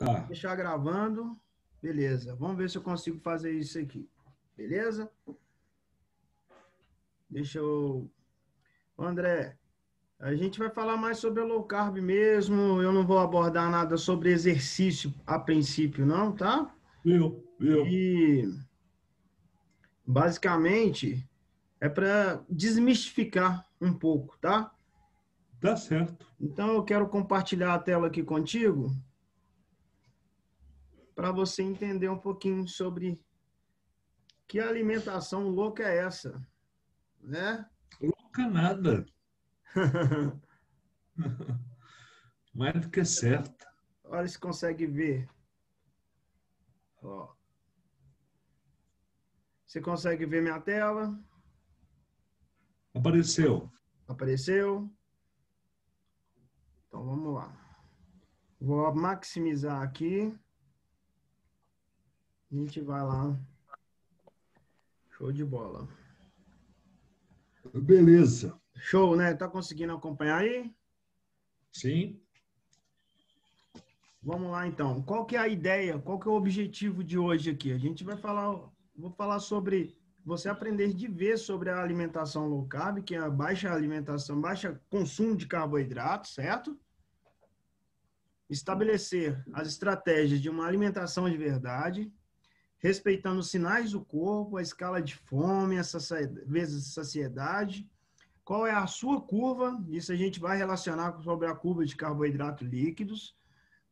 Tá. Deixar gravando. Beleza. Vamos ver se eu consigo fazer isso aqui. Beleza? Deixa eu... André, a gente vai falar mais sobre a low carb mesmo. Eu não vou abordar nada sobre exercício a princípio, não, tá? Viu? E basicamente é para desmistificar um pouco, tá? Tá certo. Então eu quero compartilhar a tela aqui contigo para você entender um pouquinho sobre que alimentação louca é essa, né? Louca nada. Mais do que certa. Olha se consegue ver. Ó, você consegue ver minha tela? Apareceu. Apareceu? Então vamos lá. Vou maximizar aqui. A gente vai lá. Show de bola. Beleza. Show, né? Tá conseguindo acompanhar aí? Sim. Vamos lá então. Qual que é a ideia? Qual que é o objetivo de hoje aqui? A gente vai falar, vou falar sobre você aprender de vez sobre a alimentação low carb, que é a baixa alimentação, baixa consumo de carboidratos, certo? Estabelecer as estratégias de uma alimentação de verdade, respeitando os sinais do corpo, a escala de fome, vezes saciedade. Qual é a sua curva? Isso a gente vai relacionar sobre a curva de carboidratos líquidos,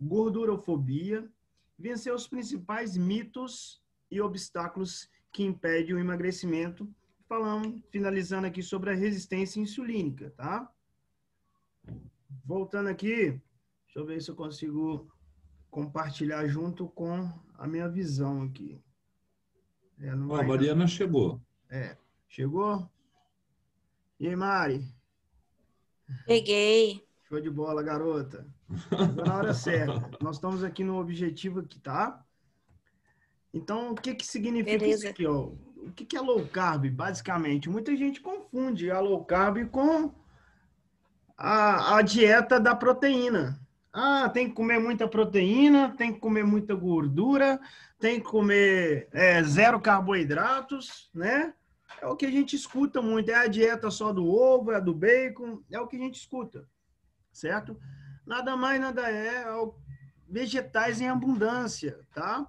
gordurofobia, vencer os principais mitos e obstáculos que impedem o emagrecimento. Falamos, finalizando aqui sobre a resistência insulínica, tá? Voltando aqui, deixa eu ver se eu consigo compartilhar junto com a minha visão aqui. Não Ó, a vai dar. Mariana chegou. Chegou? E aí, Mari? Peguei. Show de bola, garota. Chegou na hora certa. Nós estamos aqui no objetivo aqui, tá? Então, o que que significa isso Beleza. aqui, ó? O que que é low carb, basicamente? Muita gente confunde a low carb com a dieta da proteína. Ah, tem que comer muita proteína, tem que comer muita gordura, tem que comer zero carboidratos, né? É o que a gente escuta muito. É a dieta só do ovo, é a do bacon, é o que a gente escuta, certo? Nada mais, nada é vegetais em abundância, tá?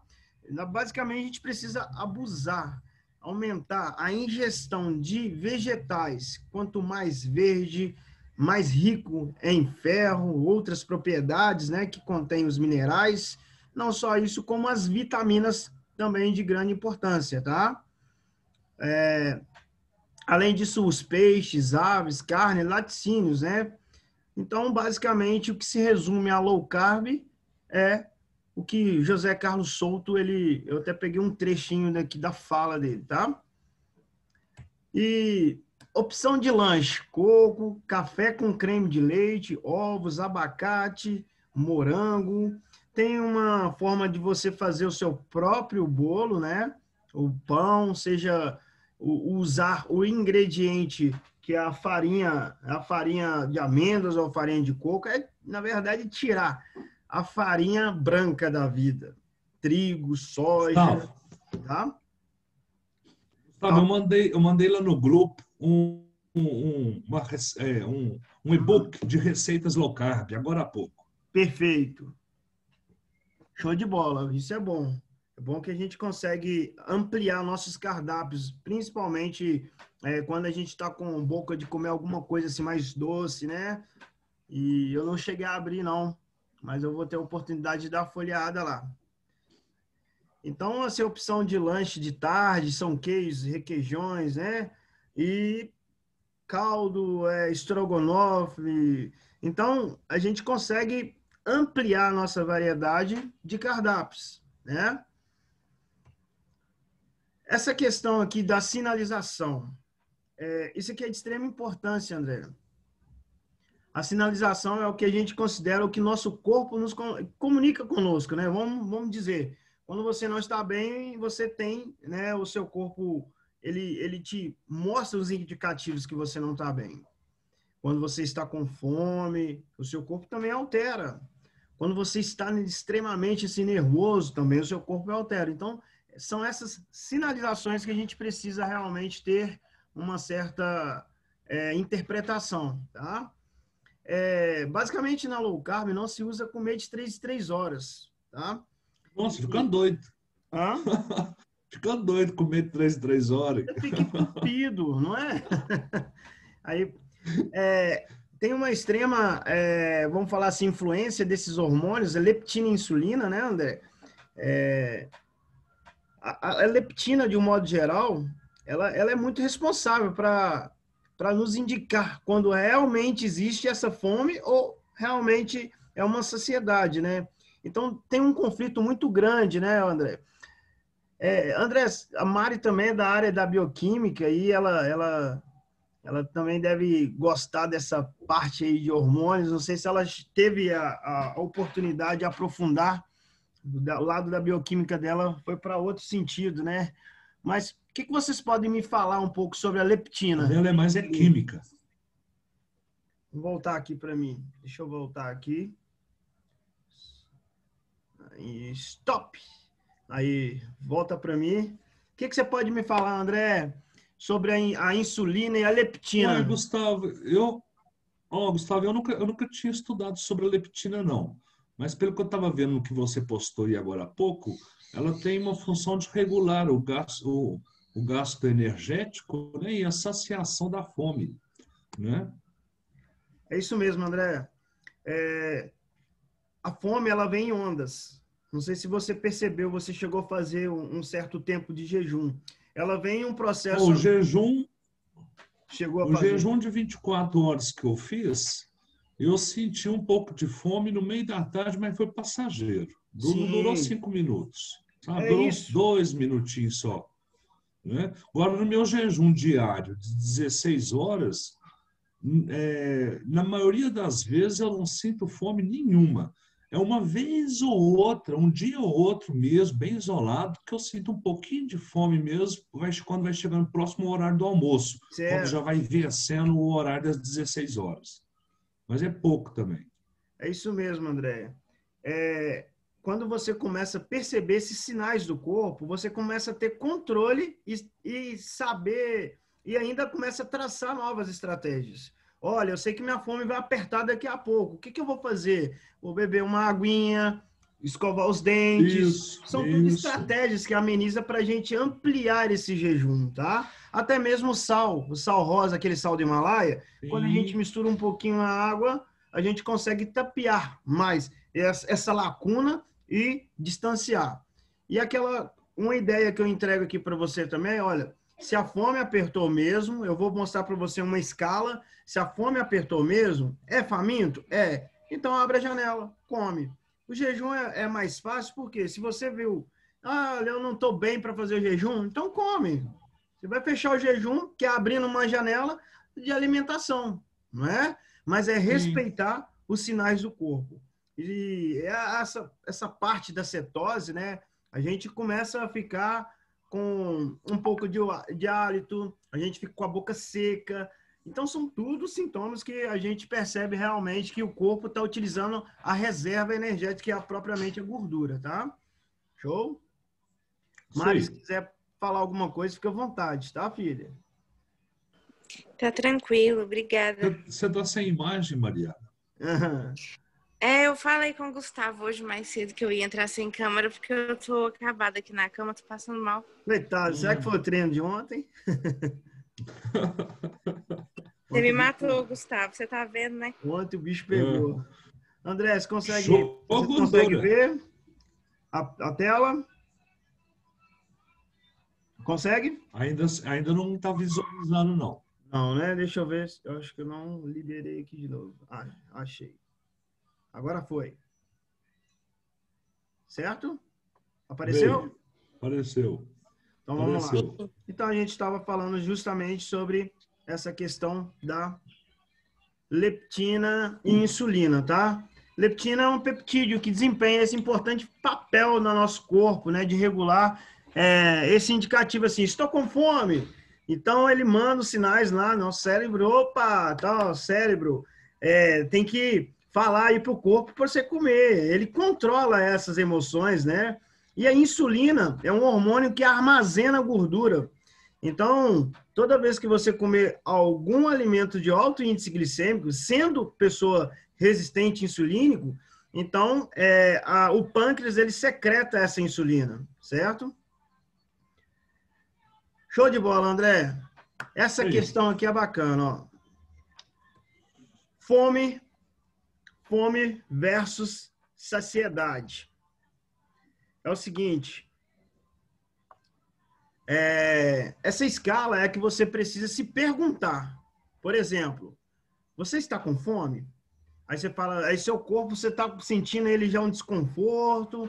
Basicamente, a gente precisa abusar, aumentar a ingestão de vegetais. Quanto mais verde, mais rico em ferro, outras propriedades, né, que contém os minerais. Não só isso, como as vitaminas também de grande importância, tá? Além disso, os peixes, aves, carne, laticínios, né? Então, basicamente, o que se resume a low carb é o que José Carlos Souto, eu até peguei um trechinho daqui da fala dele, tá? E opção de lanche: coco, café com creme de leite, ovos, abacate, morango. Tem uma forma de você fazer o seu próprio bolo, né? O pão, seja usar o ingrediente que é a farinha de amêndoas ou farinha de coco, na verdade, tirar a farinha branca da vida. Trigo, soja, Gustavo, tá? Gustavo, eu mandei lá no grupo um e-book de receitas low carb, agora há pouco. Perfeito. Show de bola. Isso é bom. É bom que a gente consegue ampliar nossos cardápios, principalmente quando a gente está com boca de comer alguma coisa assim mais doce, né? E eu não cheguei a abrir, não, mas eu vou ter a oportunidade de dar uma folheada lá. Então, essa opção de lanche de tarde são queijos, requeijões, né? E caldo, estrogonofe. Então, a gente consegue ampliar a nossa variedade de cardápios, né? Essa questão aqui da sinalização, isso aqui é de extrema importância, André. A sinalização é o que a gente considera o que nosso corpo nos comunica conosco, né? Vamos dizer, quando você não está bem, você tem, né, o seu corpo, ele te mostra os indicativos que você não está bem. Quando você está com fome, o seu corpo também altera. Quando você está extremamente assim, nervoso, também o seu corpo altera. Então, são essas sinalizações que a gente precisa realmente ter uma certa interpretação, tá? Basicamente, na low carb, não se usa comer de 3 em 3 horas, tá? Nossa, ficando doido. Hã? Ficando doido comer de 3 em 3 horas. Você fica entupido, não é? Aí, tem uma extrema, vamos falar assim, influência desses hormônios, a leptina e insulina, né, André? A leptina, de um modo geral, ela é muito responsável para nos indicar quando realmente existe essa fome ou realmente é uma saciedade, né? Então, tem um conflito muito grande, né, André? André, a Mari também é da área da bioquímica e ela também deve gostar dessa parte aí de hormônios. Não sei se ela teve a oportunidade de aprofundar do lado da bioquímica dela, foi para outro sentido, né? Mas o que vocês podem me falar um pouco sobre a A leptina? dela é mais química. Vou voltar aqui para mim. Deixa eu voltar aqui. Aí, stop. Aí, volta para mim. O que você pode me falar, André, sobre a insulina e a leptina? Ué, Gustavo, Gustavo, eu nunca tinha estudado sobre a leptina, não. Mas pelo que eu estava vendo no que você postou aí agora há pouco, ela tem uma função de regular o gasto energético, né, e a saciação da fome, né? É isso mesmo, André. A fome, ela vem em ondas. Não sei se você percebeu, você chegou a fazer um certo tempo de jejum. Ela vem em um processo... O jejum, Chegou a o fazer. jejum de 24 horas que eu fiz, eu senti um pouco de fome no meio da tarde, mas foi passageiro. Não durou Sim, 5 minutos, sabe? é Durou uns isso. 2 minutinhos só, né? Agora, no meu jejum diário de 16 horas, na maioria das vezes eu não sinto fome nenhuma. É uma vez ou outra, um dia ou outro mesmo, bem isolado, que eu sinto um pouquinho de fome mesmo, quando vai chegando próximo ao horário do almoço, quando já Certo. vai vencendo o horário das 16 horas. Mas é pouco também. É isso mesmo, André. Quando você começa a perceber esses sinais do corpo, você começa a ter controle e saber, e ainda começa a traçar novas estratégias. Olha, eu sei que minha fome vai apertar daqui a pouco. O que eu vou fazer? Vou beber uma aguinha, escovar os dentes. Isso, São tudo isso. estratégias que ameniza para a gente ampliar esse jejum, tá? Até mesmo o sal rosa, aquele sal do Himalaia, quando a gente Sim, mistura um pouquinho na água, a gente consegue tapear mais essa lacuna e distanciar. E uma ideia que eu entrego aqui para você também, olha, se a fome apertou mesmo, eu vou mostrar para você uma escala. Se a fome apertou mesmo, é faminto? É. Então abre a janela, come. O jejum é mais fácil porque se você viu, eu não estou bem para fazer o jejum, então come. Você vai fechar o jejum, que é abrindo uma janela de alimentação, não é? Mas é sim. respeitar os sinais do corpo. E essa parte da cetose, né? A gente começa a ficar com um pouco de hálito, a gente fica com a boca seca. Então, são tudo sintomas que a gente percebe realmente que o corpo está utilizando a reserva energética, que é propriamente a gordura, tá? Show? Mari, se Sei. quiser falar alguma coisa, fica à vontade, tá, filha? Tá tranquilo, obrigada. Você está sem imagem, Mariana? Eu falei com o Gustavo hoje mais cedo que eu ia entrar sem câmera porque eu tô acabada aqui na cama, tô passando mal. Coitado, será que foi o treino de ontem? Você me Ontem, matou, Gustavo, você tá vendo, né? ontem o bicho É. pegou. André, Show você consegue gordura. ver a tela? Consegue? Ainda não está visualizando, não. Não, né? Deixa eu ver. Eu acho que eu não liberei aqui de novo. Achei. Agora foi. Certo? Apareceu? Veio. Apareceu. Então vamos lá. Apareceu. Então a gente estava falando justamente sobre essa questão da leptina e insulina, tá? Leptina é um peptídeo que desempenha esse importante papel no nosso corpo, né? De regular esse indicativo assim, estou com fome. Então ele manda os sinais lá no nosso cérebro, opa, tá, cérebro, tem que falar aí para o corpo para você comer. Ele controla essas emoções, né? E a insulina é um hormônio que armazena gordura. Então, toda vez que você comer algum alimento de alto índice glicêmico, sendo pessoa resistente insulínico, então o pâncreas ele secreta essa insulina, certo? Show de bola, André. Essa questão aqui é bacana, ó. Fome versus saciedade. É o seguinte, essa escala é que você precisa se perguntar. Por exemplo, você está com fome? Aí você fala, aí seu corpo, você está sentindo ele já um desconforto.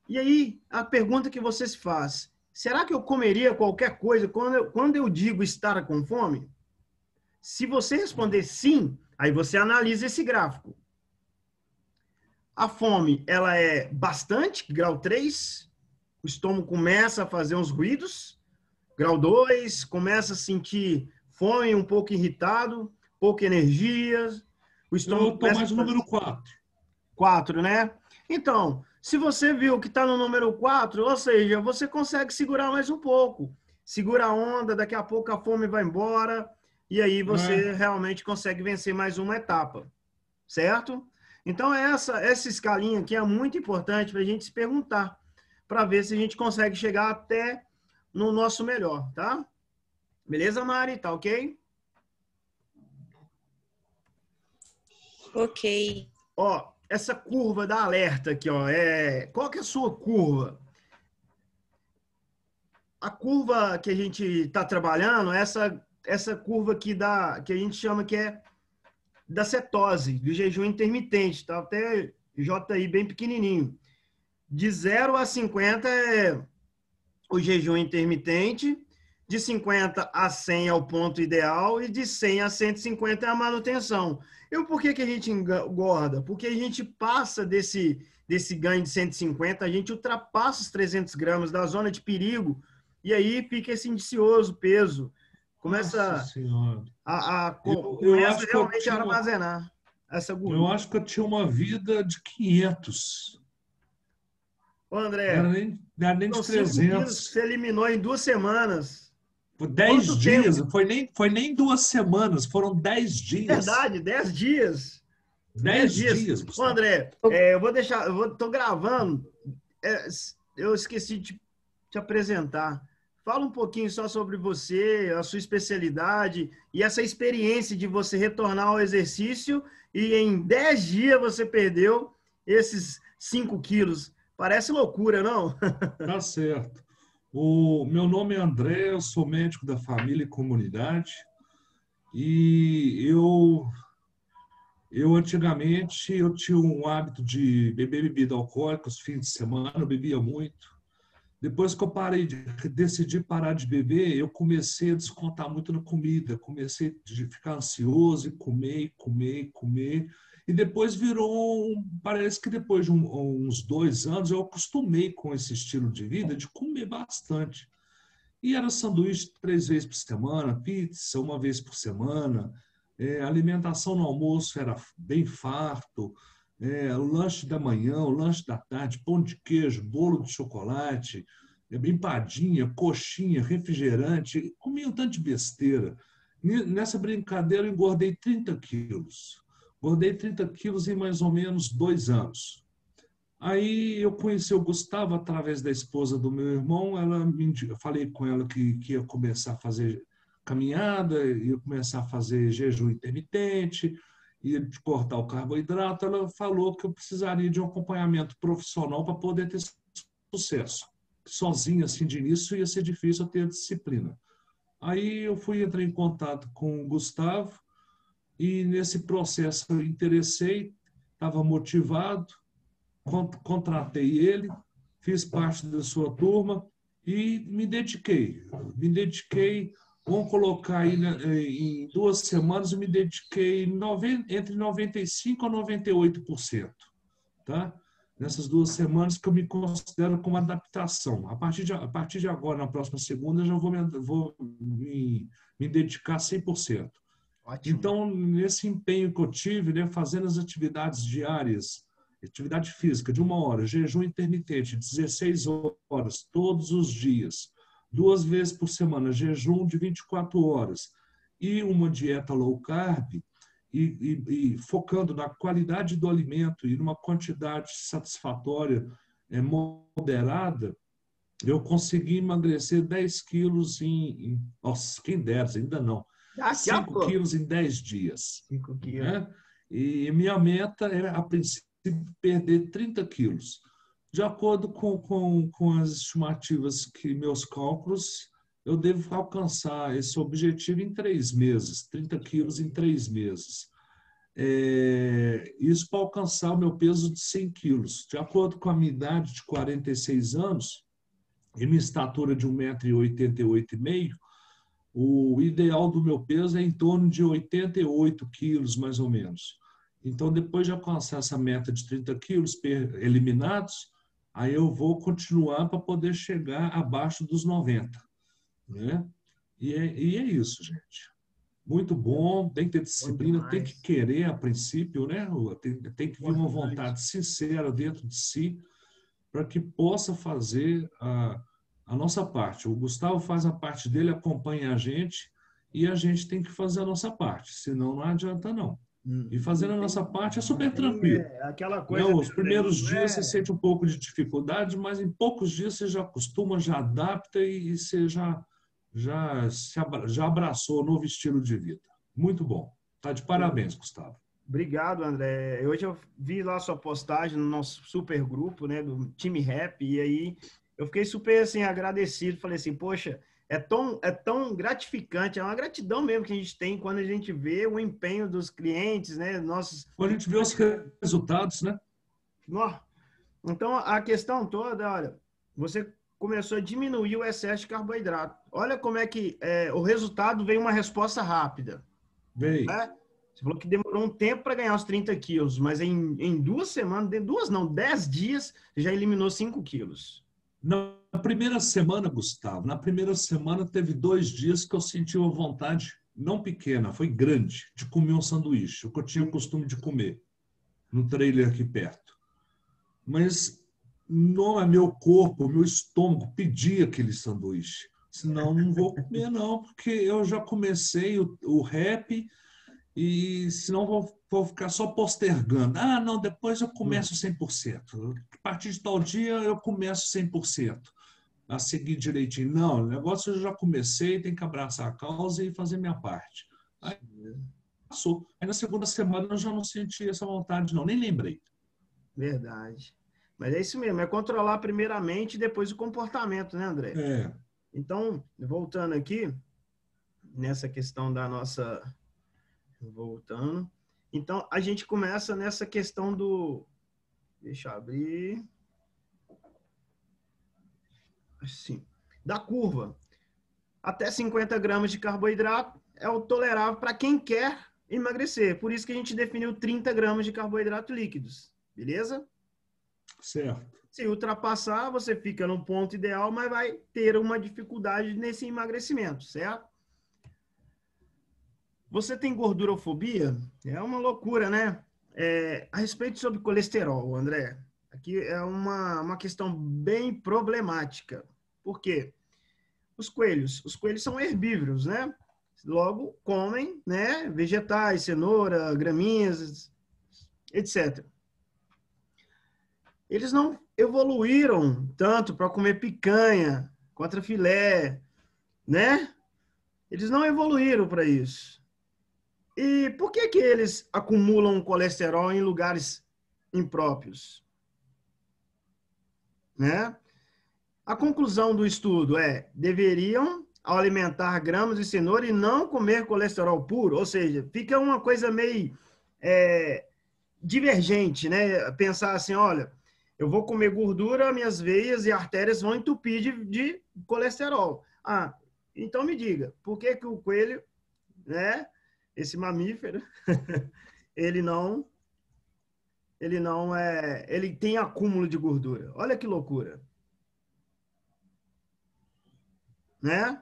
E aí, a pergunta que você se faz, será que eu comeria qualquer coisa quando eu digo estar com fome? Se você responder sim, aí você analisa esse gráfico. A fome, ela é bastante, grau 3, o estômago começa a fazer uns ruídos, grau 2, começa a sentir fome, um pouco irritado, pouca energia, o estômago Eu estou mais no número 4. 4, né? Então, se você viu que está no número 4, ou seja, você consegue segurar mais um pouco. Segura a onda, daqui a pouco a fome vai embora, e aí você realmente consegue vencer mais uma etapa, certo? Então, essa escalinha aqui é muito importante para a gente se perguntar, para ver se a gente consegue chegar até no nosso melhor, tá? Beleza, Mari? Tá ok? Ok. Ó, essa curva da alerta aqui, ó, qual que é a sua curva? A curva que a gente está trabalhando, essa curva aqui que a gente chama que é da cetose, do jejum intermitente, tá? Até JI bem pequenininho. De 0 a 50 é o jejum intermitente, de 50 a 100 é o ponto ideal e de 100 a 150 é a manutenção. E por que a gente engorda? Porque a gente passa desse ganho de 150, a gente ultrapassa os 300 gramas da zona de perigo e aí fica esse indicioso peso. Começa começa realmente a armazenar essa gordura. Eu acho que eu tinha uma vida de 500. Ô, André, não era nem de 300. Você eliminou em 2 semanas. Por 10 dias. Foi nem 2 semanas, foram 10 dias. Verdade, 10 dias. 10 dias. Ô, André, tô gravando. Eu esqueci de te apresentar. Fala um pouquinho só sobre você, a sua especialidade e essa experiência de você retornar ao exercício e em 10 dias você perdeu esses 5 quilos. Parece loucura, não? Tá certo. O meu nome é André, eu sou médico da família e comunidade e eu antigamente eu tinha um hábito de beber bebida alcoólica os fins de semana, eu bebia muito. Depois que eu decidi parar de beber, eu comecei a descontar muito na comida, comecei a ficar ansioso e comer. E depois parece que depois de uns 2 anos, eu acostumei com esse estilo de vida de comer bastante. E era sanduíche 3 vezes por semana, pizza 1 vez por semana, alimentação no almoço era bem farto, o lanche da manhã, o lanche da tarde, pão de queijo, bolo de chocolate, empadinha, coxinha, refrigerante, comia um tanto de besteira. Nessa brincadeira eu engordei 30 quilos. Engordei 30 quilos em mais ou menos 2 anos. Aí eu conheci o Gustavo através da esposa do meu irmão. Eu falei com ela que ia começar a fazer caminhada, ia começar a fazer jejum intermitente, ia cortar o carboidrato. Ela falou que eu precisaria de um acompanhamento profissional para poder ter sucesso. Sozinha, assim, de início, ia ser difícil eu ter disciplina. Aí eu entrei em contato com o Gustavo e nesse processo eu interessei, estava motivado, contratei ele, fiz parte da sua turma e me dediquei. Vamos colocar aí em 2 semanas, eu me dediquei entre 95% a 98%. Tá? Nessas 2 semanas que eu me considero como adaptação. A partir de agora, na próxima segunda, eu já vou me dedicar 100%. Ótimo. Então, nesse empenho que eu tive, né, fazendo as atividades diárias, atividade física de 1 hora, jejum intermitente, 16 horas, todos os dias, 2 vezes por semana, jejum de 24 horas e uma dieta low carb, e focando na qualidade do alimento e numa quantidade satisfatória, moderada, eu consegui emagrecer 10 quilos nossa, quem dera, ainda não. Daqui a 5 pouco. quilos em 10 dias. 5 quilos. Né? E minha meta é, a princípio, perder 30 quilos. De acordo com as estimativas que meus cálculos, eu devo alcançar esse objetivo em 3 meses, 30 quilos em 3 meses. Isso para alcançar o meu peso de 100 quilos. De acordo com a minha idade de 46 anos e minha estatura de 1,88 m, o ideal do meu peso é em torno de 88 quilos, mais ou menos. Então, depois de alcançar essa meta de 30 quilos eliminados, aí eu vou continuar para poder chegar abaixo dos 90. Né? E é isso, gente. Muito bom, tem que ter disciplina, tem que querer a princípio, né? Tem que vir uma vontade sincera dentro de si para que possa fazer a nossa parte. O Gustavo faz a parte dele, acompanha a gente e a gente tem que fazer a nossa parte, senão não adianta não. E fazendo a nossa parte é super tranquilo. Aquela coisa, Os primeiros dias você sente um pouco de dificuldade, mas em poucos dias você já acostuma, já adapta e você já abraçou o novo estilo de vida. Muito bom. Tá de parabéns, Gustavo. Obrigado, André. Hoje eu vi lá sua postagem no nosso super grupo, né, do Time Rap, e aí eu fiquei super assim agradecido. Falei assim, poxa, é tão gratificante, é uma gratidão mesmo que a gente tem quando a gente vê o empenho dos clientes, né, quando a gente vê os resultados, né? Então a questão toda, olha, você começou a diminuir o excesso de carboidrato. Olha como é que o resultado veio uma resposta rápida. Veio. Né? Você falou que demorou um tempo para ganhar os 30 quilos, mas em 2 semanas, 10 dias, já eliminou 5 quilos. Na primeira semana, Gustavo, na primeira semana teve 2 dias que eu senti uma vontade, não pequena, foi grande, de comer um sanduíche, o que eu tinha o costume de comer, no trailer aqui perto. Mas não é meu corpo, meu estômago pedia aquele sanduíche. Senão não vou comer não, porque eu já comecei o rap e senão vou ficar só postergando. Ah, não, depois eu começo 100%. A partir de tal dia eu começo 100%. A seguir direitinho. Não, o negócio eu já comecei, tem que abraçar a causa e fazer minha parte. Aí passou. Aí na segunda semana eu já não senti essa vontade não, nem lembrei. Verdade. Mas é isso mesmo, é controlar primeiramente e depois o comportamento, né, André? Então, voltando aqui, nessa questão da nossa... Voltando. Então, a gente começa nessa questão do... Deixa eu abrir. Assim. Da curva. Até 50 gramas de carboidrato é o tolerável para quem quer emagrecer. Por isso que a gente definiu 30 gramas de carboidrato líquidos. Beleza? Certo. Se ultrapassar, você fica no ponto ideal, mas vai ter uma dificuldade nesse emagrecimento, certo? Você tem gordurofobia? É uma loucura, né? A respeito sobre colesterol, André, aqui é uma questão bem problemática. Por quê? Os coelhos são herbívoros, né? Logo, comem, né, vegetais, cenoura, graminhas, etc. Eles não evoluíram tanto para comer picanha, contrafilé, né? Eles não evoluíram para isso. E por que eles acumulam colesterol em lugares impróprios? Né? A conclusão do estudo deveriam, ao alimentar grãos de cenoura, e não comer colesterol puro, ou seja, fica uma coisa meio divergente, né? Pensar assim, olha, eu vou comer gordura, minhas veias e artérias vão entupir de colesterol. Ah, então me diga, por que o coelho, né, esse mamífero, ele tem acúmulo de gordura? Olha que loucura. Né?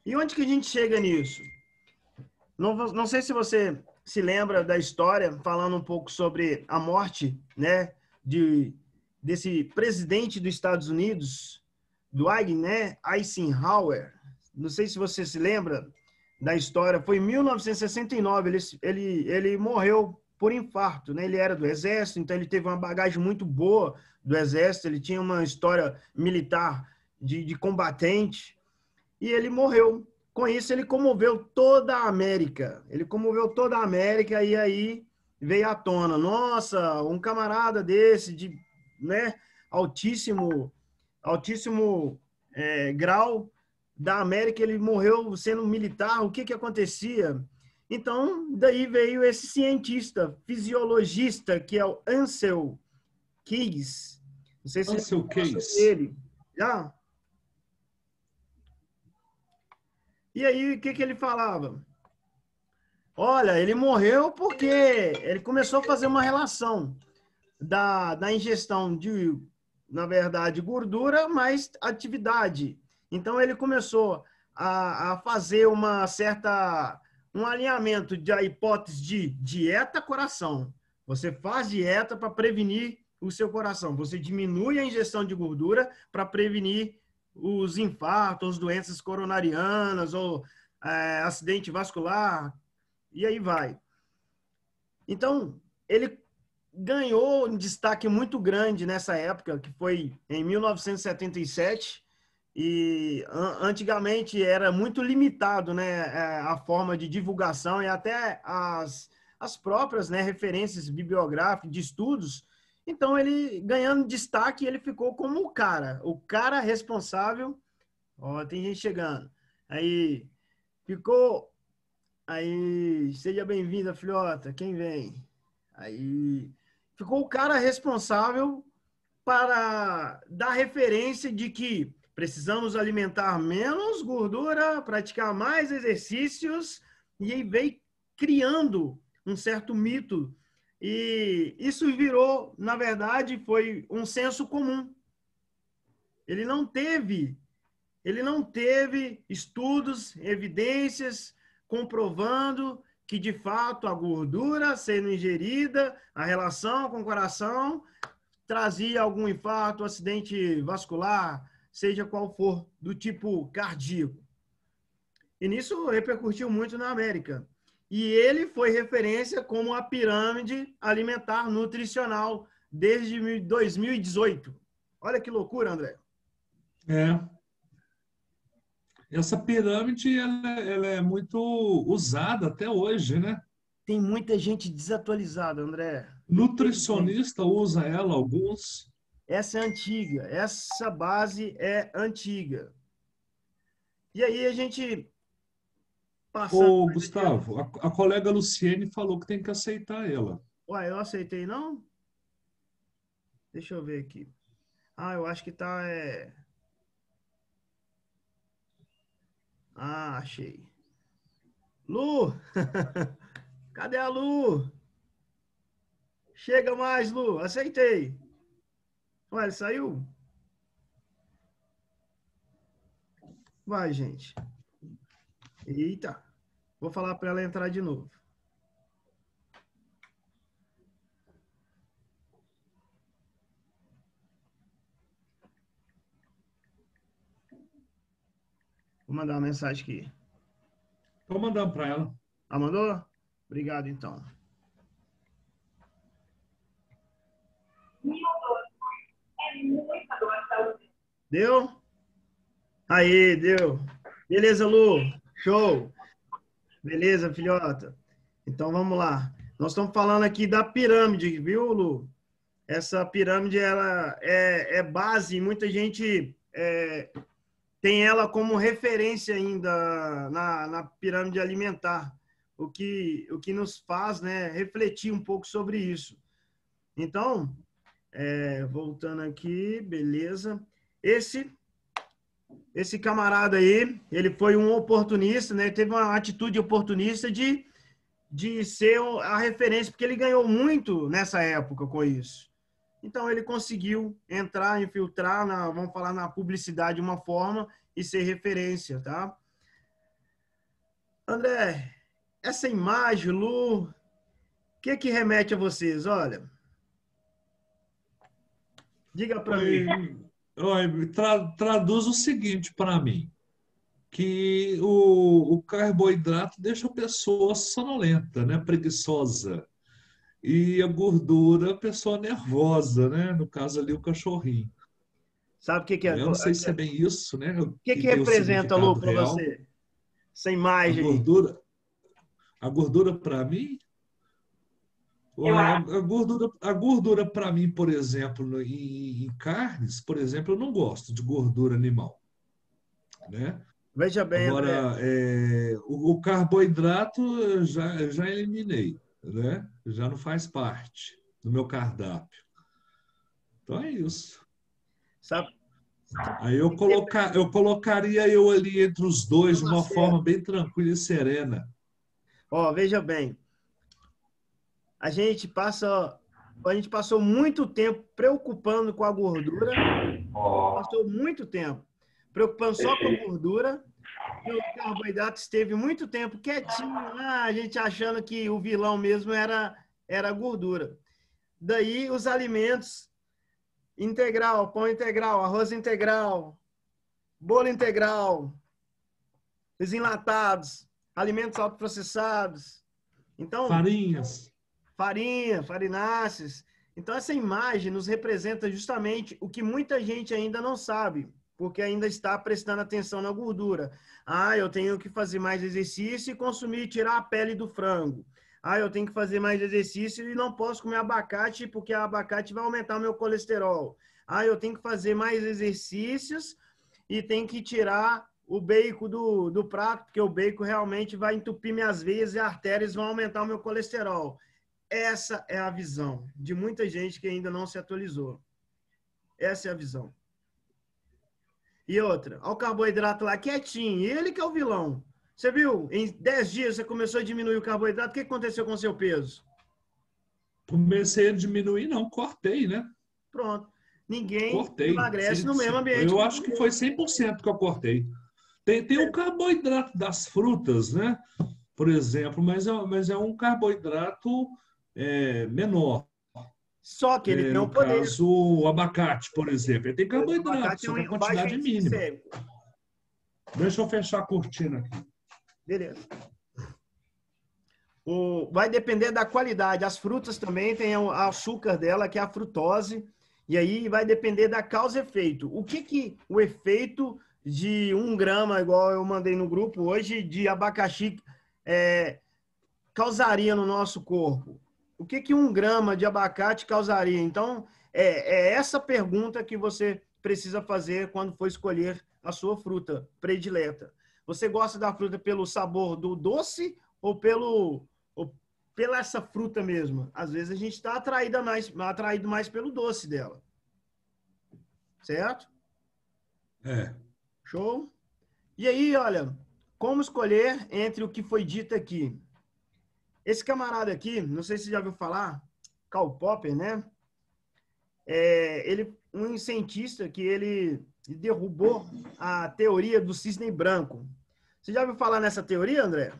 E onde que a gente chega nisso? Não sei se você se lembra da história, falando um pouco sobre a morte, né, desse presidente dos Estados Unidos, Dwight, né, Eisenhower. Não sei se você se lembra da história. Foi em 1969, ele morreu por infarto, né? Ele era do Exército, então ele teve uma bagagem muito boa do Exército, ele tinha uma história militar de combatente, e ele morreu. Com isso, ele comoveu toda a América. Ele comoveu toda a América e aí veio à tona. Nossa, um camarada desse, né, altíssimo, altíssimo grau da América, ele morreu sendo militar. O que que acontecia? Então, daí veio esse cientista, fisiologista, que é o Ansel Keys. Não sei se você Ansel conhece Keys. ele. Já? E aí, o que que ele falava? Olha, ele morreu porque ele começou a fazer uma relação da ingestão de, na verdade, gordura, mais atividade. Então, ele começou a fazer um alinhamento da hipótese de dieta-coração. Você faz dieta para prevenir o seu coração. Você diminui a ingestão de gordura para prevenir os infartos, doenças coronarianas ou acidente vascular, e aí vai. Então, ele ganhou um destaque muito grande nessa época, que foi em 1977, e antigamente era muito limitado, né, a forma de divulgação e até as próprias, né, referências bibliográficas de estudos. Então, ele ganhando destaque, ele ficou como o cara responsável. Ó, tem gente chegando. Aí, ficou. Aí, seja bem-vinda, filhota. Quem vem? Aí, ficou o cara responsável para dar referência de que precisamos alimentar menos gordura, praticar mais exercícios, e aí veio criando um certo mito. E isso virou, na verdade, foi um senso comum. Ele não teve Ele não teve estudos, evidências comprovando que, de fato, a gordura sendo ingerida, a relação com o coração, trazia algum infarto, acidente vascular, seja qual for, do tipo cardíaco. E nisso repercutiu muito na América. E ele foi referência como a pirâmide alimentar nutricional desde 2018. Olha que loucura, André. É. Essa pirâmide ela é muito usada até hoje, né? Tem muita gente desatualizada, André. Infelizmente. Nutricionista usa ela, alguns. Essa é antiga. Essa base é antiga. E aí a gente passando Ô, mais adiante. Gustavo, a colega Luciene falou que tem que aceitar ela. Uai, eu aceitei, não? Deixa eu ver aqui. Ah, eu acho que tá. Ah, achei. Lu! Cadê a Lu? Chega mais, Lu. Aceitei. Ué, ele saiu? Vai, gente. Eita. Vou falar para ela entrar de novo. Vou mandar uma mensagem aqui. Estou mandando para ela. Ah, mandou? Obrigado, então. Deu? Aí, deu. Beleza, Lu. Show. Beleza, filhota. Então, vamos lá. Nós estamos falando aqui da pirâmide, viu, Lu? Essa pirâmide, ela é base. Muita gente tem ela como referência ainda na pirâmide alimentar. O que nos faz, né, refletir um pouco sobre isso. Então, voltando aqui, beleza. Esse camarada aí, ele foi um oportunista, né? Teve uma atitude oportunista de ser a referência, porque ele ganhou muito nessa época com isso. Então, ele conseguiu entrar, infiltrar, vamos falar, na publicidade de uma forma e ser referência, tá? André, essa imagem, Lu, o que remete a vocês? Olha, diga para mim. Traduz o seguinte para mim, que o carboidrato deixa a pessoa sonolenta, né? Preguiçosa. E a gordura, a pessoa nervosa, né? No caso ali, o cachorrinho. Sabe o que é? Eu não sei se é bem isso, né? O que Que tem o representa, Lu, significado para real. você? Essa A imagem aí. gordura, a gordura para mim, a gordura para mim, por exemplo, em carnes, por exemplo, eu não gosto de gordura animal, né? Veja bem, André. Agora, o carboidrato eu já eliminei, né? Já não faz parte do meu cardápio. Então é isso. Sabe? Aí eu colocaria eu ali entre os dois de Não dá uma certo. forma bem tranquila e serena. Ó, veja bem. A gente passou muito tempo preocupando com a gordura. Passou muito tempo preocupando só com a gordura. E o carboidrato esteve muito tempo quietinho lá, a gente achando que o vilão mesmo era a gordura. Daí os alimentos integral, pão integral, arroz integral, bolo integral, os enlatados, alimentos autoprocessados. Então, Farinhas. farinha, farináceos. Então, essa imagem nos representa justamente o que muita gente ainda não sabe, porque ainda está prestando atenção na gordura. Ah, eu tenho que fazer mais exercício e consumir, tirar a pele do frango. Ah, eu tenho que fazer mais exercício e não posso comer abacate, porque o abacate vai aumentar o meu colesterol. Ah, eu tenho que fazer mais exercícios e tenho que tirar o bacon do prato, porque o bacon realmente vai entupir minhas veias e artérias vão aumentar o meu colesterol. Essa é a visão de muita gente que ainda não se atualizou. Essa é a visão. E outra, olha o carboidrato lá quietinho, ele que é o vilão. Você viu? Em 10 dias você começou a diminuir o carboidrato, o que aconteceu com o seu peso? Comecei a diminuir, não, cortei, né? Pronto. Ninguém Cortei. emagrece no mesmo ambiente Eu que acho que foi 100% que eu cortei. Tem o carboidrato das frutas, né? Por exemplo, mas é um carboidrato menor. só que ele tem um No poder. caso, o abacate, por exemplo. Ele tem O carboidrato, abacate só que a tem um baixo quantidade é índice mínima. glicêmico. Deixa eu fechar a cortina aqui. Beleza. Vai depender da qualidade. As frutas também têm o açúcar dela, que é a frutose. E aí vai depender da causa e efeito. O que o efeito de 1 grama, igual eu mandei no grupo hoje, de abacaxi causaria no nosso corpo? O que 1 grama de abacate causaria? Então, é essa pergunta que você precisa fazer quando for escolher a sua fruta predileta. Você gosta da fruta pelo sabor do doce ou pela essa fruta mesmo? Às vezes a gente está atraído mais pelo doce dela. Certo? Show? E aí, olha, como escolher entre o que foi dito aqui? Esse camarada aqui, não sei se você já ouviu falar, Karl Popper, né? Ele, um cientista que ele derrubou a teoria do cisne branco. Você já ouviu falar nessa teoria, André?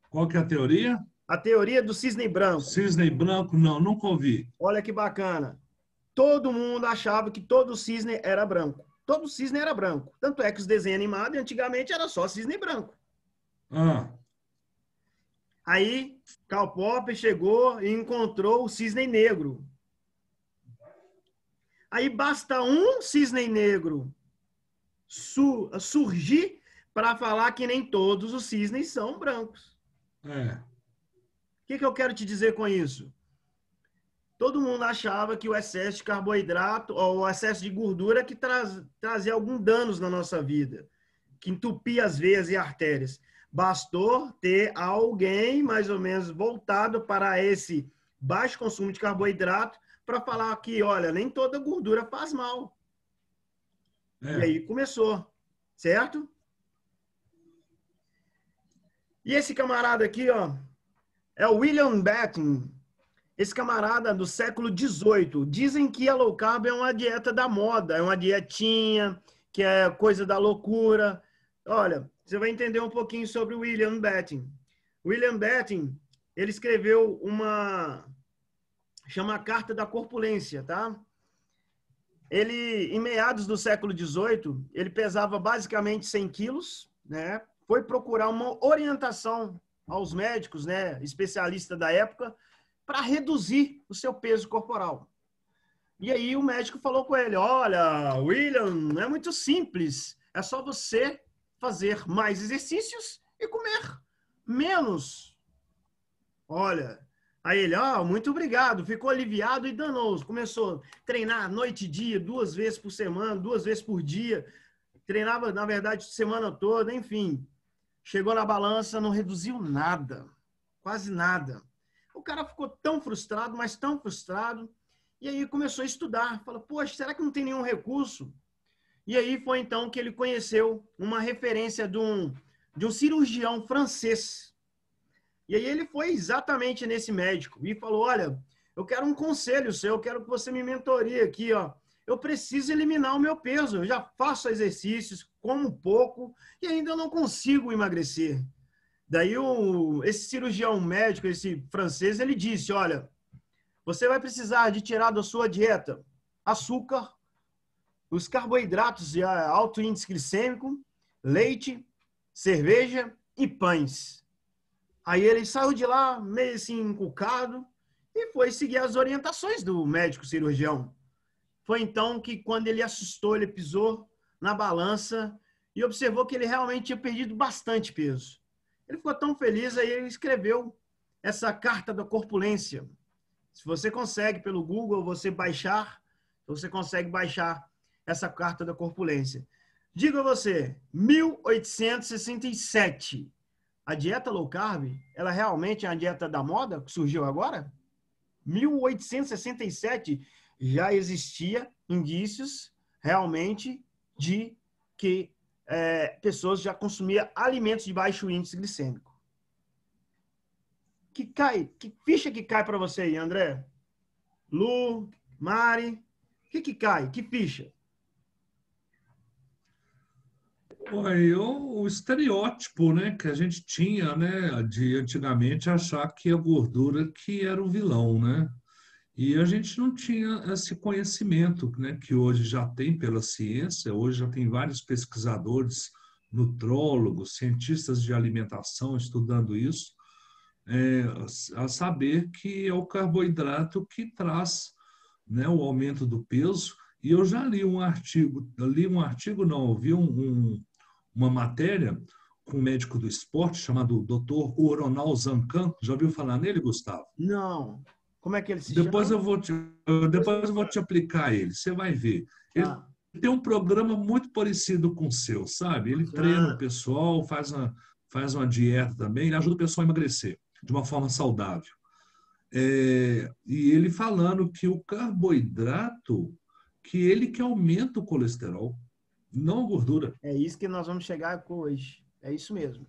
Qual que é a teoria? A teoria do cisne branco. Cisne branco, não, nunca ouvi. Olha que bacana. Todo mundo achava que todo cisne era branco. Todo cisne era branco. Tanto é que os desenhos animados antigamente era só cisne branco. Aí, Karl Popper chegou e encontrou o cisne negro. Aí basta um cisne negro surgir para falar que nem todos os cisnes são brancos. O que eu quero te dizer com isso? Todo mundo achava que o excesso de carboidrato ou o excesso de gordura que trazia algum danos na nossa vida, que entupia as veias e artérias. Bastou ter alguém mais ou menos voltado para esse baixo consumo de carboidrato para falar que, olha, nem toda gordura faz mal. E aí começou, certo? E esse camarada aqui, ó, é o William Betting. Esse camarada do século XVIII. Dizem que a low carb é uma dieta da moda, é uma dietinha, que é coisa da loucura. Olha, você vai entender um pouquinho sobre o William Betting. William Betting, ele escreveu chama a Carta da Corpulência, tá? Ele, em meados do século XVIII, ele pesava basicamente 100 quilos, né? Foi procurar uma orientação aos médicos, né, especialistas da época, para reduzir o seu peso corporal. E aí o médico falou com ele, olha, William, é muito simples, é só você fazer mais exercícios e comer menos. Olha, aí ele, muito obrigado, ficou aliviado e danoso. Começou a treinar noite e dia, 2 vezes por semana, 2 vezes por dia. Treinava, na verdade, semana toda, enfim. Chegou na balança, não reduziu nada, quase nada. O cara ficou tão frustrado, mas tão frustrado. E aí começou a estudar. Falou, poxa, será que não tem nenhum recurso? E aí foi então que ele conheceu uma referência de um cirurgião francês. E aí ele foi exatamente nesse médico e falou, olha, eu quero um conselho seu, eu quero que você me mentorie aqui, ó. Eu preciso eliminar o meu peso, eu já faço exercícios, como pouco e ainda não consigo emagrecer. Daí esse cirurgião médico, esse francês, ele disse, olha, você vai precisar de tirar da sua dieta açúcar, os carboidratos de alto índice glicêmico, leite, cerveja e pães. Aí ele saiu de lá meio assim encucado e foi seguir as orientações do médico cirurgião. Foi então que quando ele assustou, ele pisou na balança e observou que ele realmente tinha perdido bastante peso. Ele ficou tão feliz, aí ele escreveu essa Carta da Corpulência. Se você consegue pelo Google, você consegue baixar essa Carta da Corpulência. Digo a você, 1867, a dieta low carb, ela realmente é a dieta da moda que surgiu agora? 1867 já existia indícios realmente de que pessoas já consumiam alimentos de baixo índice glicêmico. Que ficha que cai para você aí, André? Lu, Mari, o que cai? Que ficha? O estereótipo, né, que a gente tinha, né, de antigamente achar que a gordura que era o vilão, né? E a gente não tinha esse conhecimento, né, que hoje já tem pela ciência, hoje já tem vários pesquisadores, nutrólogos, cientistas de alimentação estudando isso, a saber que é o carboidrato que traz, né, o aumento do peso. E eu já li um artigo, não, ouvi uma matéria com um médico do esporte chamado Dr. Oronal Zancan. Já ouviu falar nele, Gustavo? Não. Como é que ele se Depois chama? Depois eu vou te aplicar ele, você vai ver. Ele tem um programa muito parecido com o seu, sabe? Ele treina o pessoal, faz uma dieta também, ele ajuda o pessoal a emagrecer de uma forma saudável. E ele falando que o carboidrato, que ele que aumenta o colesterol, não a gordura. É isso que nós vamos chegar hoje. É isso mesmo.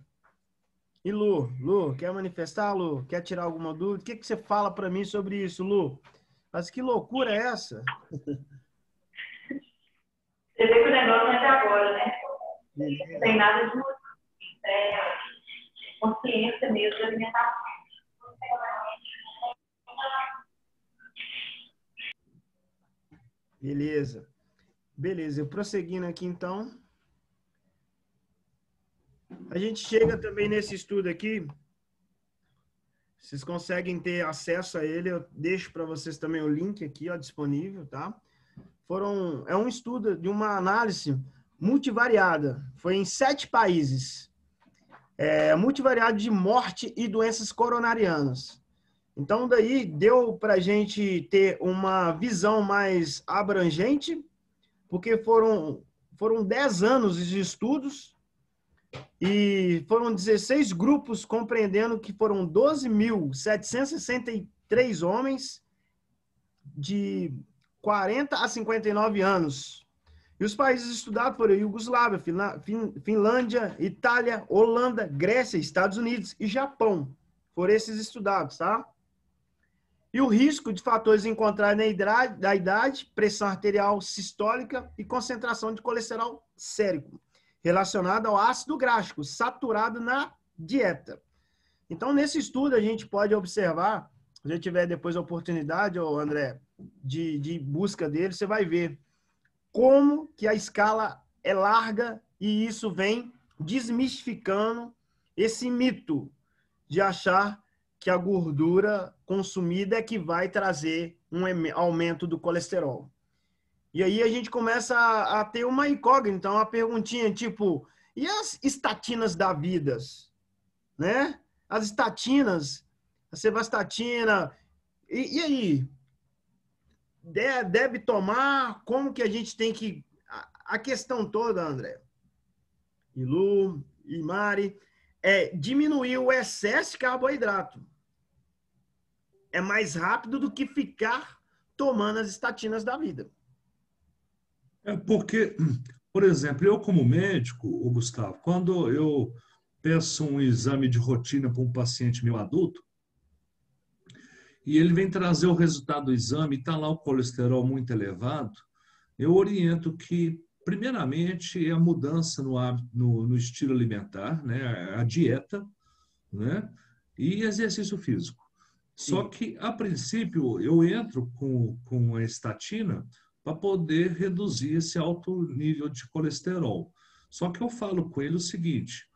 E Lu, quer manifestar, Lu? Quer tirar alguma dúvida? O que você fala para mim sobre isso, Lu? Mas que loucura é essa? Você vê que o negócio não é de agora, né? Não tem nada de consciência mesmo de alimentação. Beleza, eu prosseguindo aqui então. A gente chega também nesse estudo aqui. Vocês conseguem ter acesso a ele. Eu deixo para vocês também o link aqui, ó, disponível, tá? É um estudo de uma análise multivariada. Foi em 7 países. Multivariado de morte e doenças coronarianas. Então, daí deu para a gente ter uma visão mais abrangente, porque foram 10 anos de estudos e foram 16 grupos, compreendendo que foram 12.763 homens de 40 a 59 anos. E os países estudados foram Iugoslávia, Finlândia, Itália, Holanda, Grécia, Estados Unidos e Japão. Foram esses estudados, tá? E o risco de fatores encontrados na idade, pressão arterial sistólica e concentração de colesterol sérico, relacionado ao ácido gráfico saturado na dieta. Então, nesse estudo, a gente pode observar, se você tiver depois a oportunidade, ô André, de busca dele, você vai ver como que a escala é larga e isso vem desmistificando esse mito de achar que a gordura consumida é que vai trazer um aumento do colesterol. E aí a gente começa a ter uma incógnita, então uma perguntinha tipo, e as estatinas da vida, né? As estatinas, a sevastatina, e aí? Deve tomar? Como que a gente tem que... A questão toda, André, e Lu, e Mari, é diminuir o excesso de carboidrato. É mais rápido do que ficar tomando as estatinas da vida. É porque, por exemplo, eu como médico, o Gustavo, quando eu peço um exame de rotina para um paciente meu adulto, e ele vem trazer o resultado do exame, e está lá o colesterol muito elevado, eu oriento que, primeiramente, é a mudança no estilo alimentar, né? A dieta, né? E exercício físico. Só que, a princípio, eu entro com a estatina para poder reduzir esse alto nível de colesterol. Só que eu falo com ele o seguinte,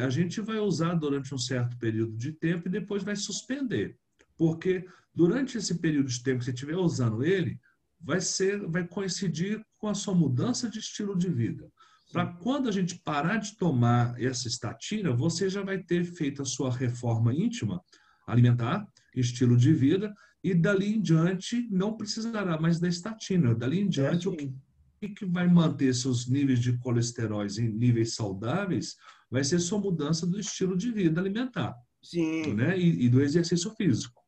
a gente vai usar durante um certo período de tempo e depois vai suspender. Porque durante esse período de tempo que você estiver usando ele, vai coincidir com a sua mudança de estilo de vida. Para quando a gente parar de tomar essa estatina, você já vai ter feito a sua reforma íntima, alimentar, estilo de vida, e dali em diante não precisará mais da estatina. Dali em diante, o que vai manter seus níveis de colesterol em níveis saudáveis vai ser sua mudança do estilo de vida alimentar. Sim. Né? E do exercício físico.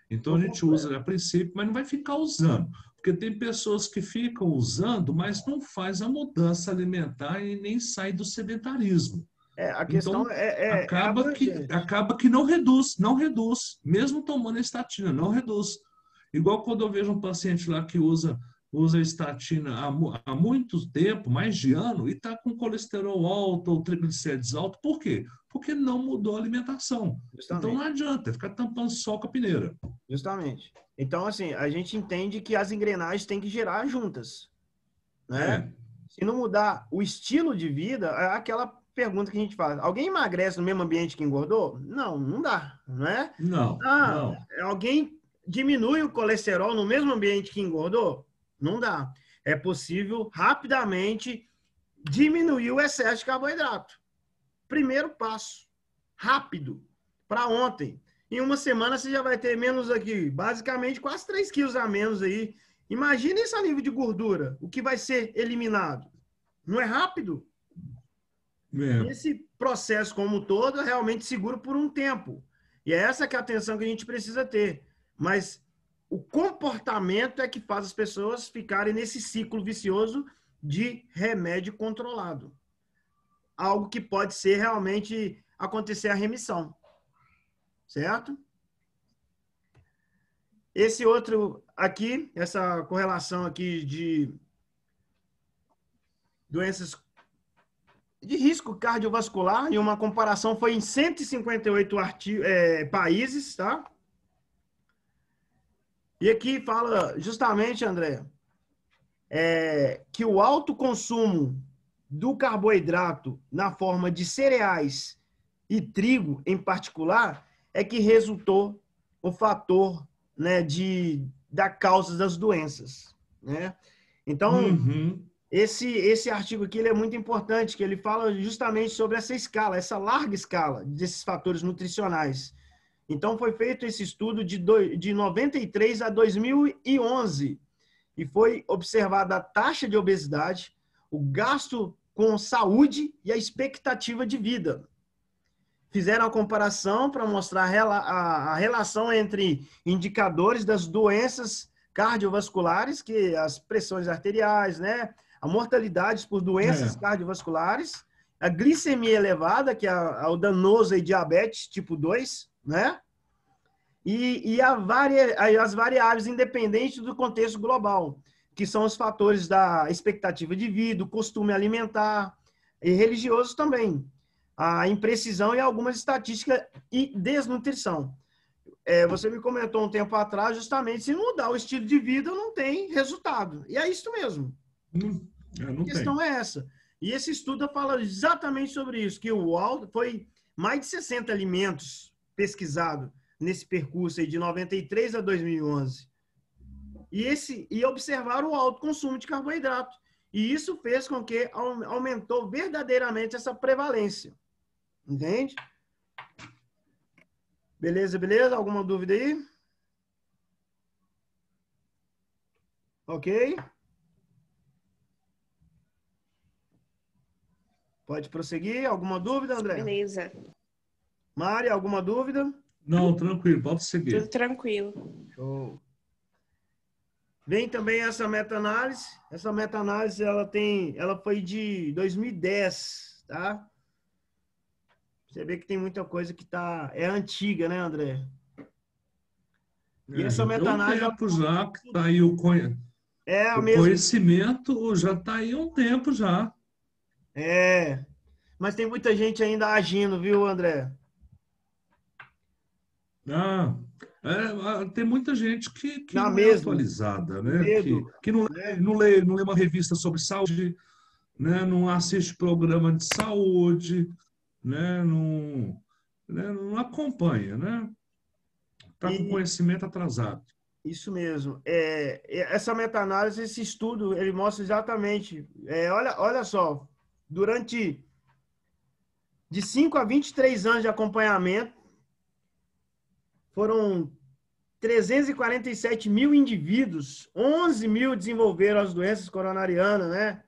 Então, a gente usa a princípio, mas não vai ficar usando. Porque tem pessoas que ficam usando, mas não faz a mudança alimentar e nem sai do sedentarismo. A questão então, acaba que não reduz, mesmo tomando a estatina, não reduz. Igual quando eu vejo um paciente lá que usa a estatina há muito tempo, mais de ano, e está com colesterol alto ou triglicérides alto. Por quê? Porque não mudou a alimentação. Justamente. Então não adianta ficar tampando sol com a peneira. Justamente. Então, assim, a gente entende que as engrenagens têm que girar juntas. Né? Se não mudar o estilo de vida, é aquela pergunta que a gente faz. Alguém emagrece no mesmo ambiente que engordou? Não, não dá, não é? Não, não. Alguém diminui o colesterol no mesmo ambiente que engordou? Não dá. É possível rapidamente diminuir o excesso de carboidrato. Primeiro passo. Rápido. Para ontem. Em uma semana você já vai ter menos aqui, basicamente quase 3 quilos a menos aí. Imagina isso a nível de gordura, o que vai ser eliminado. Não é rápido? Esse processo como um todo é realmente seguro por um tempo. E é essa que é a atenção que a gente precisa ter. Mas o comportamento é que faz as pessoas ficarem nesse ciclo vicioso de remédio controlado. Algo que pode ser realmente acontecer a remissão. Certo? Esse outro aqui, essa correlação aqui de doenças de risco cardiovascular, e uma comparação foi em 158 países, tá? E aqui fala justamente, André, que o alto consumo do carboidrato na forma de cereais e trigo em particular é que resultou o fator, né, da causa das doenças, né? Então, esse artigo aqui ele é muito importante, que ele fala justamente sobre essa escala, essa larga escala desses fatores nutricionais. Então, foi feito esse estudo de 93 a 2011 e foi observada a taxa de obesidade, o gasto com saúde e a expectativa de vida. Fizeram a comparação para mostrar a relação entre indicadores das doenças cardiovasculares, que as pressões arteriais, né? A mortalidade por doenças cardiovasculares, a glicemia elevada, que é o danoso e diabetes tipo 2, né? E as variáveis independentes do contexto global, que são os fatores da expectativa de vida, o costume alimentar e religioso também. a imprecisão e algumas estatísticas e desnutrição. Você me comentou um tempo atrás, justamente, se não mudar o estilo de vida, não tem resultado. E é isso mesmo. Não A questão tem. é essa. E esse estudo fala exatamente sobre isso, que o alto foi mais de 60 alimentos pesquisados nesse percurso aí de 93 a 2011. E observaram o alto consumo de carboidrato. E isso fez com que aumentou verdadeiramente essa prevalência. Entende? Beleza, beleza? Alguma dúvida aí? Ok? Pode prosseguir. Alguma dúvida, André? Beleza. Mari, alguma dúvida? Não, tranquilo, pode Tudo seguir. tranquilo. Show. Vem também essa meta-análise. Essa meta-análise, ela foi de 2010, tá? Você vê que tem muita coisa que é antiga, né, André? E essa Já tem um meta-análise tempo já que está aí é a o mesma. conhecimento, já está aí um tempo já. Mas tem muita gente ainda agindo, viu, André? Tem muita gente que Na não é mesma. atualizada, Com né? Que, medo, que não lê, né? não lê uma revista sobre saúde, né? Não assiste programa de saúde, não acompanha, né? Está com E conhecimento atrasado. isso mesmo. Essa meta-análise, esse estudo, ele mostra exatamente. Olha só, durante de 5 a 23 anos de acompanhamento, foram 347 mil indivíduos, 11 mil desenvolveram as doenças coronarianas, né?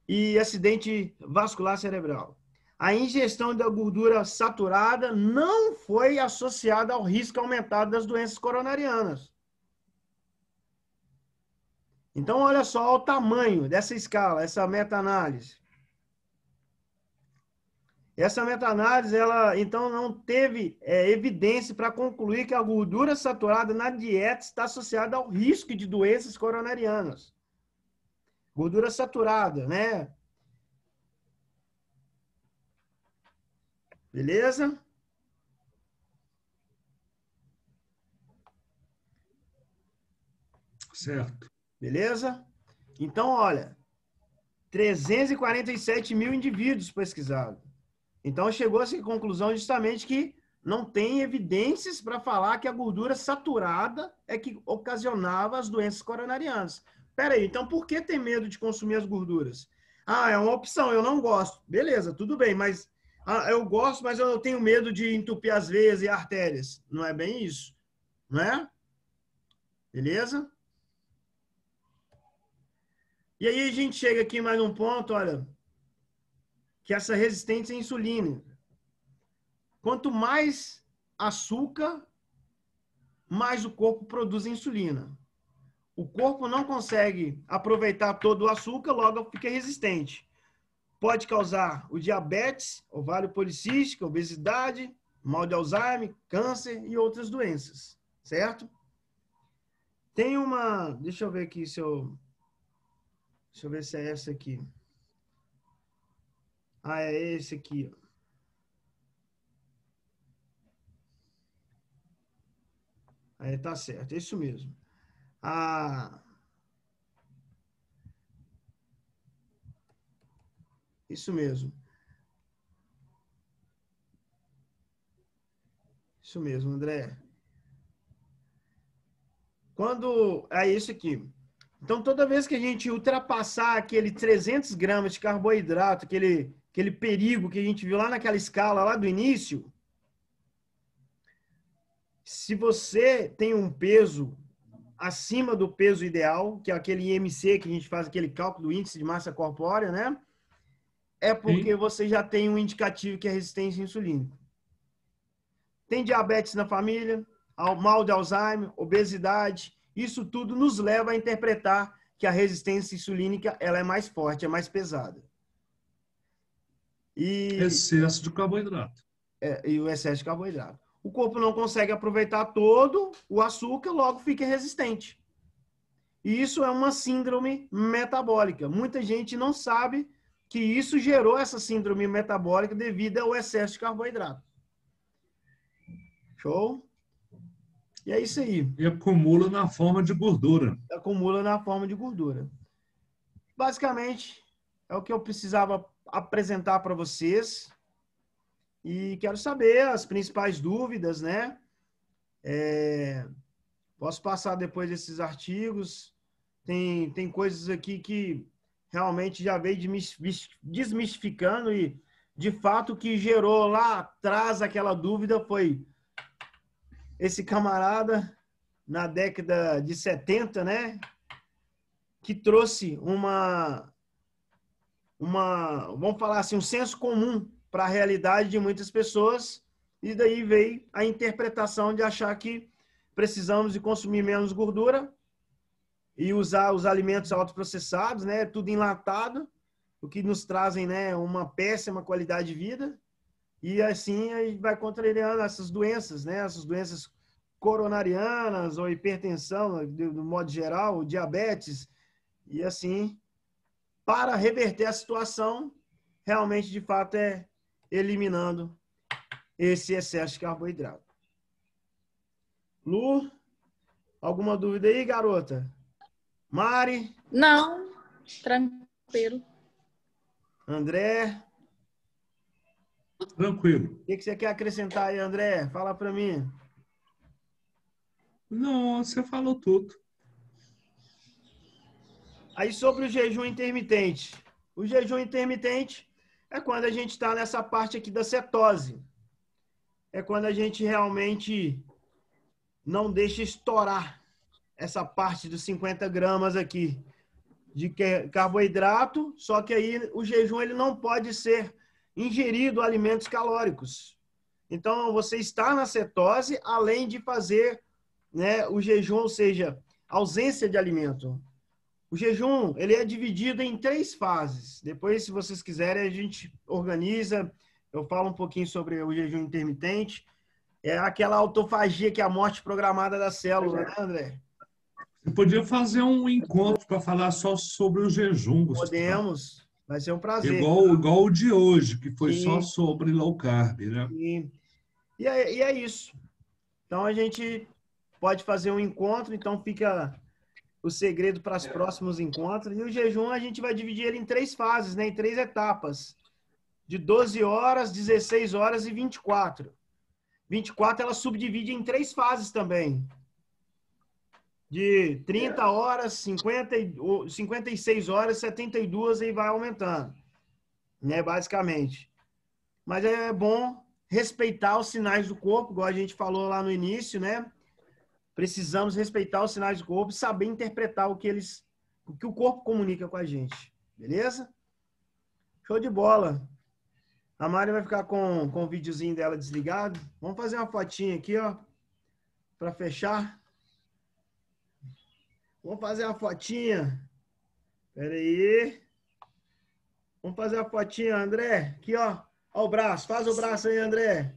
E acidente vascular cerebral. A ingestão da gordura saturada não foi associada ao risco aumentado das doenças coronarianas. Então, olha só o tamanho dessa escala, essa meta-análise. Essa meta-análise, ela, então, não teve evidência para concluir que a gordura saturada na dieta está associada ao risco de doenças coronarianas. Gordura saturada, né? Beleza? Certo. Beleza? Então, olha, 347 mil indivíduos pesquisados. Então, chegou-se à conclusão justamente que não tem evidências para falar que a gordura saturada é que ocasionava as doenças coronarianas. Peraí, então por que ter medo de consumir as gorduras? É uma opção, eu não gosto. Beleza, tudo bem, mas eu gosto, mas eu tenho medo de entupir as veias e artérias. Não é bem isso, não é? Beleza? E aí a gente chega aqui mais um ponto, olha, que essa resistência à insulina. Quanto mais açúcar, mais o corpo produz insulina. O corpo não consegue aproveitar todo o açúcar, logo fica resistente. Pode causar o diabetes, ovário policístico, obesidade, mal de Alzheimer, câncer e outras doenças, certo? Tem uma... Deixa eu ver aqui se eu... Deixa eu ver se é essa aqui. É esse aqui, ó. Aí tá certo, é isso mesmo. Isso mesmo. Isso mesmo, André. É isso aqui. Então, toda vez que a gente ultrapassar aquele 300 gramas de carboidrato, aquele perigo que a gente viu lá naquela escala lá do início, se você tem um peso acima do peso ideal, que é aquele IMC, que a gente faz aquele cálculo do índice de massa corpórea, né? É porque Sim. você já tem um indicativo que é resistência insulínica. Tem diabetes na família, mal de Alzheimer, obesidade, isso tudo nos leva a interpretar que a resistência insulínica ela é mais forte, é mais pesada. Excesso de carboidrato. E o excesso de carboidrato. O corpo não consegue aproveitar todo o açúcar, logo fica resistente. E isso é uma síndrome metabólica. Muita gente não sabe que isso gerou essa síndrome metabólica devido ao excesso de carboidrato. Show? E é isso aí. E acumula na forma de gordura. Acumula na forma de gordura. Basicamente, é o que eu precisava apresentar para vocês. E quero saber as principais dúvidas, né? Posso passar depois desses artigos. Tem coisas aqui que realmente já veio desmistificando e, de fato, o que gerou lá atrás aquela dúvida foi esse camarada, na década de 70, né? Que trouxe vamos falar assim, um senso comum para a realidade de muitas pessoas, e daí veio a interpretação de achar que precisamos de consumir menos gordura e usar os alimentos autoprocessados, né? Tudo enlatado, o que nos trazem, né, uma péssima qualidade de vida, e assim a gente vai contrariando essas doenças, né? Essas doenças coronarianas ou hipertensão, do modo geral, diabetes, e assim, para reverter a situação, realmente, de fato, é eliminando esse excesso de carboidrato. Lu, alguma dúvida aí, garota? Mari? Não, tranquilo. André? Tranquilo. O que você quer acrescentar aí, André? Fala para mim. Não, você falou tudo. Aí sobre o jejum intermitente. O jejum intermitente é quando a gente está nessa parte aqui da cetose. É quando a gente realmente não deixa estourar essa parte dos 50 gramas aqui de carboidrato, só que aí o jejum ele não pode ser ingerido alimentos calóricos. Então, você está na cetose, além de fazer, né, o jejum, ou seja, ausência de alimento. O jejum, ele é dividido em 3 fases. Depois, se vocês quiserem, a gente organiza. Eu falo um pouquinho sobre o jejum intermitente. É aquela autofagia que é a morte programada da célula, né, André? Você podia fazer um encontro para falar só sobre o jejum, Gustavo. Podemos. Vai ser um prazer. Igual o de hoje, que foi só Sim. sobre low carb, né? E é isso. Então, a gente pode fazer um encontro, então fica o segredo para os próximos encontros. E o jejum, a gente vai dividir ele em 3 fases, né? Em 3 etapas. De 12 horas, 16 horas e 24. 24, ela subdivide em 3 fases também. De 30 horas, 56 horas, 72 e vai aumentando, né? Basicamente. Mas é bom respeitar os sinais do corpo, igual a gente falou lá no início, né? Precisamos respeitar os sinais do corpo e saber interpretar o que o corpo comunica com a gente. Beleza? Show de bola. A Mari vai ficar com o videozinho dela desligado. Vamos fazer uma fotinha aqui, ó, para fechar. Vamos fazer uma fotinha. Pera aí. Vamos fazer uma fotinha, André. Aqui, ó. Ó o braço. Faz o braço aí, André.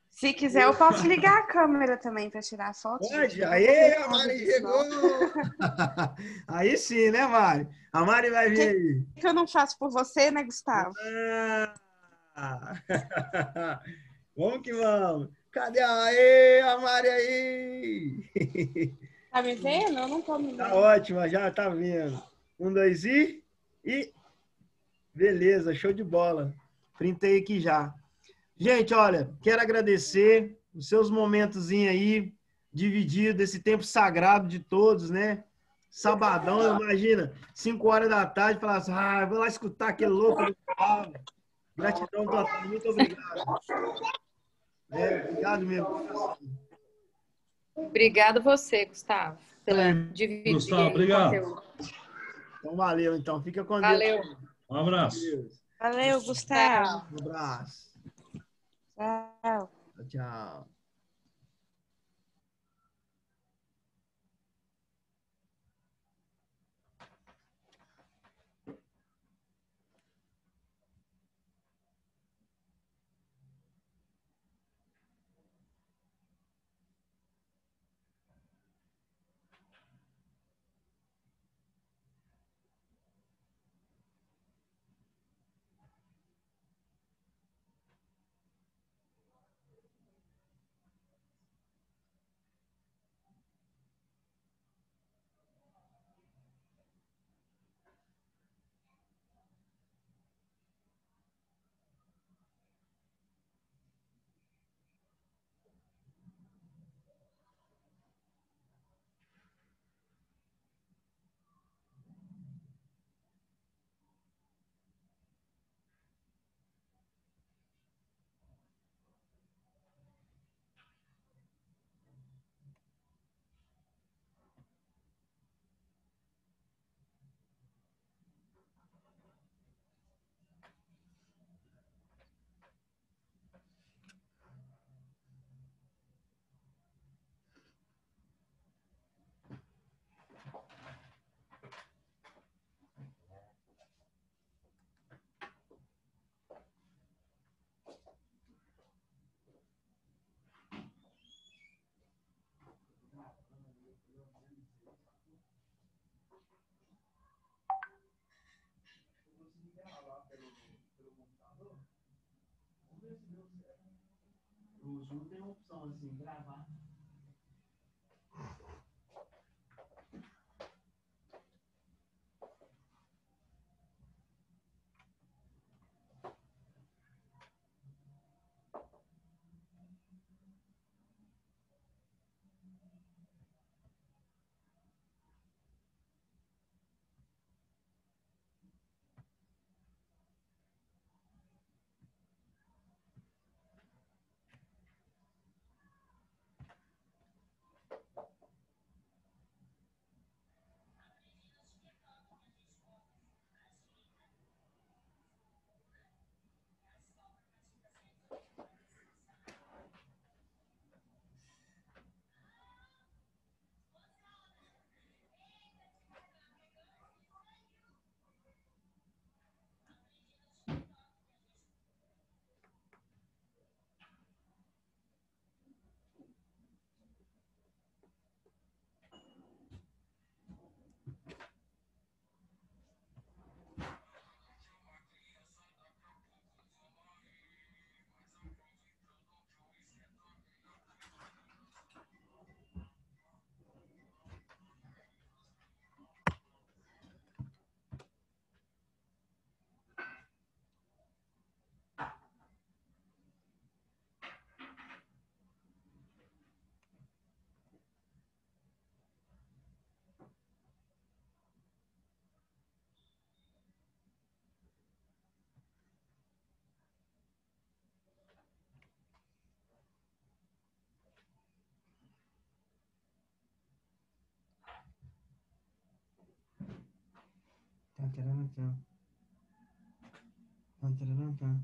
Se quiser, eu posso ligar a câmera também para tirar a foto. Pode? Aê, a Mari chegou! Aí sim, né, Mari? A Mari vai vir aí. O que eu não faço por você, né, Gustavo? Vamos que vamos. Cadê a Mari aí? Tá me vendo? Eu não tô me vendo. Tá ótima, já tá vendo. 1, 2 e... Beleza, show de bola. Printei aqui já. Gente, olha, quero agradecer os seus momentozinhos aí, dividido esse tempo sagrado de todos, né? Sabadão, imagina, 5 horas da tarde, falar assim, vou lá escutar aquele louco. Gratidão total, muito obrigado. Obrigado mesmo. Obrigado você, Gustavo, pela dividir Gustavo, o obrigado. conteúdo. Então, valeu, então. Fica com Deus. Valeu. Um abraço. Valeu, Gustavo. Um abraço. Tchau. Tchau. O Zoom tem uma opção assim, gravar. Tan, tararam, tan. Tan, tararam, tan.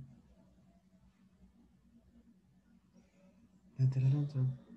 Tan, tararam, tan.